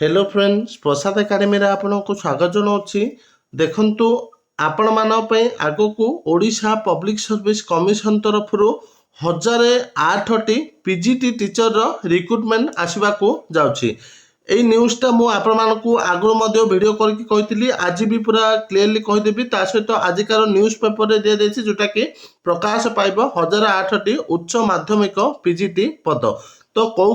Hello friends प्रसाद academy आपको स्वागत जनाऊँगी। देखंतु आपण मानक आगो को ओडिशा पब्लिक सर्विस कमिशन तरफ 1008टी पीजीटी टीचर रिक्रुटमेंट आसवाक जाउछि। এই न्यूज़टा मु आपण मानकु आगु मध्य वीडियो करके कही आज भी पूरा क्लीयरली कहीदेवी ता सहित आजिकार न्यूज पेपर रे दिया जाइछि जोटा कि प्रकाश पाइब 1008टी उच्च माध्यमिक पीजीटी पद। तो कौ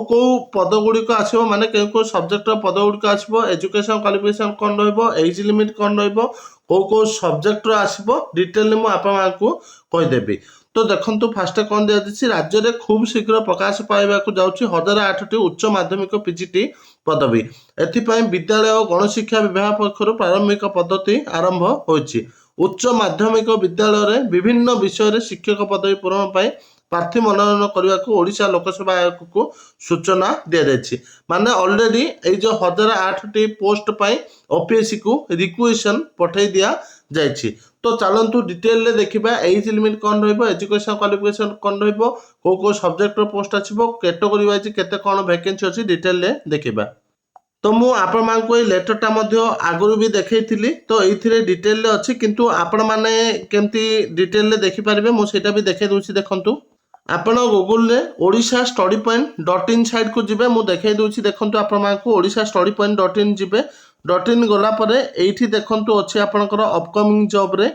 पद गुड़िक आसो माने कौ सब्जेक्टर पद गुड़िक आसो एजुकेशन क्वालिफिकेशन कौन रज लिमिट कौन रौ सब्जेक्टर आसो डिटेल मुझे आपको कहीदेवी। तो देखो फास्ट कौन दिखाई राज्य में खूब शीघ्र प्रकाश पाइबा जाऊँगी 1008टी उच्च माध्यमिक पीजीटी पदवी। एथिपाई विद्यालय और गणशिक्षा विभाग पक्षर प्रारंभिक पद्धति आरंभ होइछि। उच्च माध्यमिक विद्यालय में विभिन्न विषय शिक्षक पदवी पूरण पर प्रार्थी मनोनयन करने को ओडिशा लोकसेवा आयोग को सूचना दि जाइछि। माने ऑलरेडी ये जो 1008टी पोस्ट पाई ओपीएससी को रिक्वेशन पठाई दिया जाइछि। तो चलतु डिटेल रे देखिबा एज लिमिट कौन रहिबो एजुकेशन क्वालिफिकेशन कौन रहिबो को सब्जेक्ट पोस्ट आछिबो कैटेगरी वाइज केते कौन वैकेंसी अछि डिटेल रे देखिबा। तो मु आपण मानको ए लेटरटा मध्य आगुरु भी देखैथिली तो एथिरे डिटेल रे अछि किंतु आपण माने केमती डिटेल रे देखि परिबे मु सेटा भी देखै दोछि। देखंतु आपण गूगल रे Odisha study point .in site को जिबे मु देखै दोछि। देखंतु आपण मानको Odisha study point .in जिबे .in गला परे एठी देखंतु अछि आपनकर अपकमिंग जॉब रे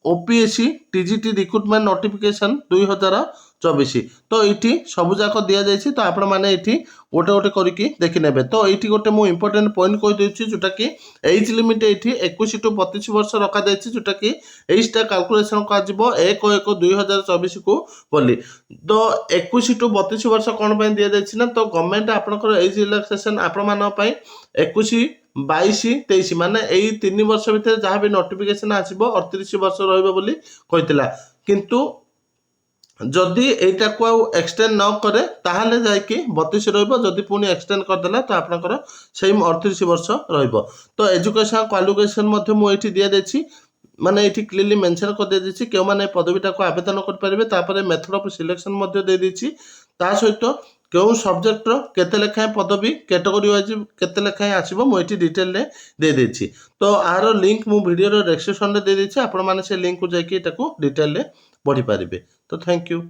ओपीएससी टीजीटी रिक्रुटमेंट नोटिफिकेशन 2024। तो ये सबूक दि जाइए तो आपण मैंने ये गोटे गोटे करके देखी ने। तो ये गोटे मुझे इंपोर्टेंट पॉइंट कहीदे जोटा कि एज लिमिट ये 21 टू 32 वर्ष रखा जाइए जोटा कि एजटा कैलकुलेसन कर1/1/2024 को बोली। तो 21 टू 32 वर्ष कौन दि जाइए ना तो गवर्नमेंट आपंकर एज रिलैक्सेशन आपण मान 21 22 23 माने यही 3 वर्ष भितर जहाँ भी नोटिफिकेशन आसो 38 वर्ष रही किंतु जदि एटा को एक्सटेंड न करे ताहले जाइए 32 रही पुणी एक्सटेंड करदेला तो आपनकर सेम 38 वर्ष रहिबो। तो एजुकेशन क्वालिफिकेशन मुझे दि जाइए माने ये क्लीयरली मेंशन कर दि जाइए क्यों मैंने पदवीटा को आवेदन करें मेथड ऑफ सिलेक्शन दे दीची ता सहित क्यों सब्जेक्टर केते लेखाएं पदवी कैटेगरी वाइज केते लेखाएं आसीबो मुझे डिटेल रे दे देछि। तो आर लिंक मु वीडियो डिस्क्रिप्शन रे दे देछि आपण माने से लिंक को जाकि एटाको डिटेल रे पढ़ी पारिबे। तो थैंक यू।